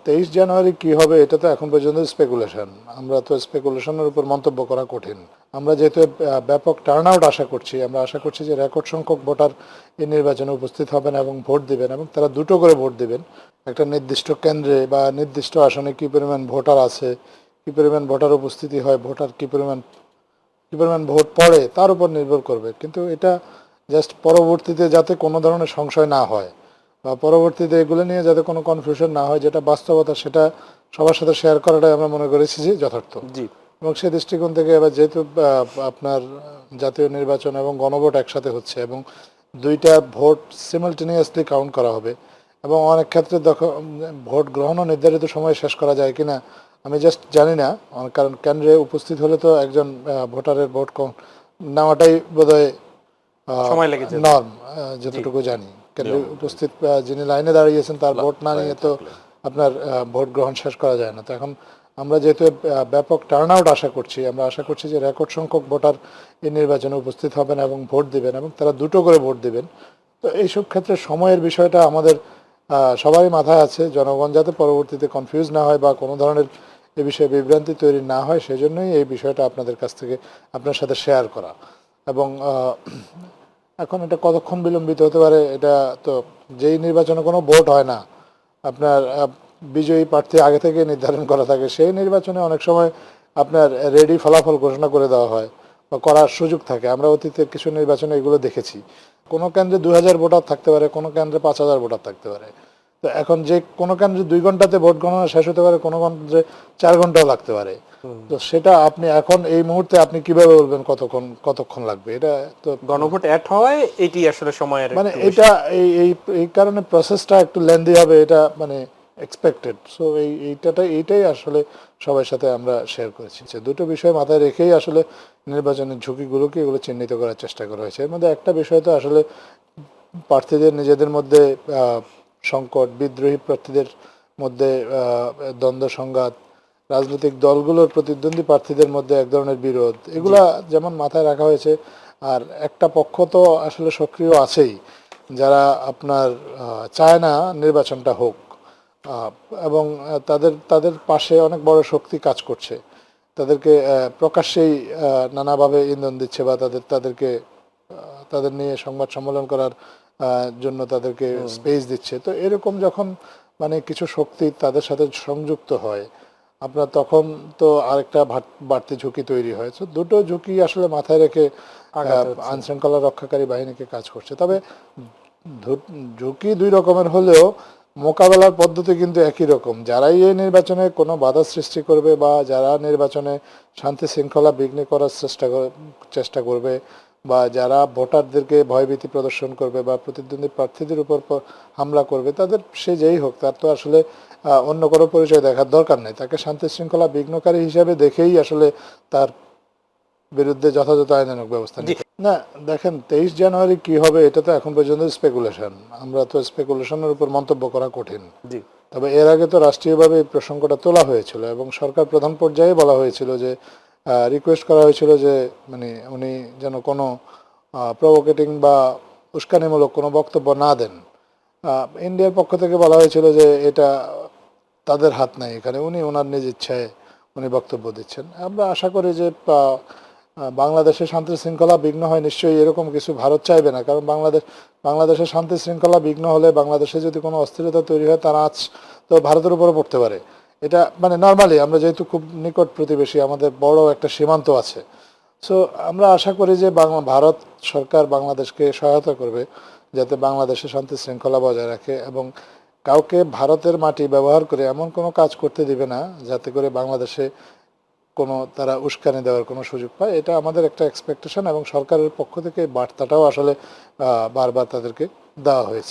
23 জানুয়ারি কি হবে এটা তো এখন পর্যন্ত স্পেকুলেশন। আমরা তো স্পেকুলেশনের উপর মন্তব্য করা কঠিন। আমরা যেহেতু ব্যাপক টার্ন আউট আশা করছি, আমরা আশা করছি যে রেকর্ড সংখ্যক ভোটার এই নির্বাচনে উপস্থিত হবেন এবং ভোট দিবেন, এবং তারা দুটো করে ভোট দিবেন। একটা নির্দিষ্ট কেন্দ্রে বা নির্দিষ্ট আসনে কী পরিমাণ ভোটার আছে, কী পরিমাণ ভোটার উপস্থিতি হয়, ভোটার কী পরিমাণ ভোট পড়ে তার উপর নির্ভর করবে। কিন্তু এটা জাস্ট পরবর্তীতে যাতে কোনো ধরনের সংশয় না হয় বা পরবর্তীতে এগুলো নিয়ে যাতে কোনো কনফিউশন না হয়, যেটা বাস্তবতা সেটা সবার সাথে শেয়ার করাটাই আমরা মনে করেছি যে যথার্থ। জি। এবং সেই দৃষ্টিকোণ থেকে এবার যেহেতু আপনার জাতীয় নির্বাচন এবং গণভোট একসাথে হচ্ছে এবং দুইটা ভোট সিমালটেনিয়াসলি কাউন্ট করা হবে, এবং অনেক ক্ষেত্রে ভোট গ্রহণও নির্ধারিত সময়ে শেষ করা যায় কিনা আমি জাস্ট জানি না, কারণ কেন্দ্রে উপস্থিত হলে তো একজন ভোটারের ভোট নেওয়াটাই বোধহয় সময় লেগে যাবে নর্ম, যতটুকু জানি। কেন্দ্রে উপস্থিত যিনি লাইনে দাঁড়িয়েছেন তার ভোট না নিয়ে তো আপনার ভোট গ্রহণ শেষ করা যায় না। তো এখন আমরা যেহেতু ব্যাপক টার্ন আউট আশা করছি, আমরা আশা করছি যে রেকর্ড সংখ্যক ভোটার এই নির্বাচনে উপস্থিত হবেন এবং ভোট দিবেন, এবং তারা দুটো করে ভোট দিবেন। তো এইসব ক্ষেত্রে সময়ের বিষয়টা আমাদের সবারই মাথায় আছে। জনগণ যাতে পরবর্তীতে কনফিউজ না হয় বা কোনো ধরনের এ বিষয়ে বিভ্রান্তি তৈরি না হয়, সেজন্যই এই বিষয়টা আপনাদের কাছ থেকে আপনার সাথে শেয়ার করা। এবং এখন এটা কতক্ষণ বিলম্বিত হতে পারে, এটা তো যেই নির্বাচনে কোনো ভোট হয় না, আপনার বিজয়ী প্রার্থী আগে থেকে নির্ধারণ করা থাকে, সেই নির্বাচনে অনেক সময় আপনার রেডি ফলাফল ঘোষণা করে দেওয়া হয় বা করার সুযোগ থাকে। আমরা অতীতের কিছু নির্বাচনে এগুলো দেখেছি। কোনো কেন্দ্রে 2000 ভোটার থাকতে পারে, কোনো কেন্দ্রে 5000 ভোটার থাকতে পারে। তো এখন যে কোনো কেন্দ্রে 2 ঘন্টাতে ভোট গণনা শেষ হতে পারে, কোনো কেন্দ্রে 4 ঘন্টাও লাগতে পারে। তো সেটা আপনি এখন এই মুহূর্তে আপনি কিভাবে বলবেন কতক্ষণ লাগবে? এটা তো গণভোট অ্যাড হয়, এটি আসলে সময়ের মানে এটা এই কারণে প্রসেসটা একটু লেন্দি হবে, এটা মানে এক্সপেক্টেড। সো এইটাই আসলে সবার সাথে আমরা শেয়ার করেছি যে দুটো বিষয় মাথায় রেখেই আসলে নির্বাচনের ঝুঁকিগুলোকে এগুলো চিহ্নিত করার চেষ্টা করা হয়েছে। এর মধ্যে একটা বিষয় তো আসলে প্রার্থীদের নিজেদের মধ্যে সংকট, বিদ্রোহী প্রার্থীদের মধ্যে দ্বন্দ্ব সংঘাত, রাজনৈতিক দলগুলোর প্রতিদ্বন্দ্বী প্রার্থীদের মধ্যে এক ধরনের বিরোধ, এগুলা যেমন মাথায় রাখা হয়েছে। আর একটা পক্ষ তো আসলে সক্রিয় আছেই, যারা আপনার চায় না নির্বাচনটা হোক, এবং তাদের তাদের পাশে অনেক বড় শক্তি কাজ করছে, তাদেরকে প্রকাশ্যেই নানাভাবে ইন্ধন দিচ্ছে বা তাদেরকে তাদের নিয়ে সংবাদ সম্মেলন করার জন্য তাদেরকে স্পেস দিচ্ছে। তো এরকম যখন মানে কিছু শক্তি তাদের সাথে সংযুক্ত হয়, আপনার তখন তো আরেকটা বাড়তি ঝুঁকি তৈরি হয়। তো দুটো ঝুঁকি আসলে মাথায় রেখে আইন শৃঙ্খলা রক্ষাকারী বাহিনীকে কাজ করছে। তবে ঝুঁকি দুই রকমের হলেও মোকাবেলার পদ্ধতি কিন্তু একই রকম। যারাই এই নির্বাচনে কোনো বাধা সৃষ্টি করবে বা যারা নির্বাচনে শান্তি শৃঙ্খলা বিঘ্ন করার চেষ্টা করবে বা যারা ভোটারদেরকে ভয়ভীতি প্রদর্শন করবে বা প্রতিদ্বন্দ্বী প্রার্থীদের উপর হামলা করবে, তাদের সে যেই হোক, তার তো আসলে অন্য কোনো পরিচয় দেখার দরকার নেই। তাকে শান্তি শৃঙ্খলা বিঘ্নকারী হিসাবে দেখেই আসলে তার বিরুদ্ধে যথাযথ আইনানুগ ব্যবস্থা নিতে। না, দেখেন 23 জানুয়ারি কি হবে এটা তো এখন পর্যন্ত স্পেকুলেশন। আমরা তো স্পেকুলেশনের উপর মন্তব্য করা কঠিন। তবে এর আগে তো রাষ্ট্রীয়ভাবে এই প্রসঙ্গটা তোলা হয়েছিল এবং সরকার প্রধান পর্যায়ে বলা হয়েছিল যে রিকোয়েস্ট করা হয়েছিল যে মানে উনি যেন কোনো প্রভোকেটিং বা উস্কানিমূলক কোনো বক্তব্য না দেন। ইন্ডিয়ার পক্ষ থেকে বলা হয়েছিল যে এটা তাদের হাত নাই, এখানে উনি ওনার নিজ ইচ্ছায় উনি বক্তব্য দিচ্ছেন। আমরা আশা করি যে বাংলাদেশের শান্তি শৃঙ্খলা বিঘ্ন হয়, নিশ্চয়ই এরকম কিছু ভারত চাইবে না। কারণ বাংলাদেশের শান্তি শৃঙ্খলা বিঘ্ন হলে, বাংলাদেশে যদি কোনো অস্থিরতা তৈরি হয়, তার আঁচ তো ভারতের উপরে পড়তে পারে। এটা মানে নর্মালি আমরা যেহেতু খুব নিকট প্রতিবেশী, আমাদের বড় একটা সীমান্ত আছে। সো আমরা আশা করি যে ভারত সরকার বাংলাদেশকে সহায়তা করবে যাতে বাংলাদেশে শান্তি শৃঙ্খলা বজায় রাখে, এবং কাউকে ভারতের মাটি ব্যবহার করে এমন কোনো কাজ করতে দিবে না যাতে করে বাংলাদেশে কোনো তারা উস্কানি দেওয়ার কোনো সুযোগ পায়। এটা আমাদের একটা এক্সপেকটেশন, এবং সরকারের পক্ষ থেকে বার্তাটাও আসলে বারবার তাদেরকে দেওয়া হয়েছে।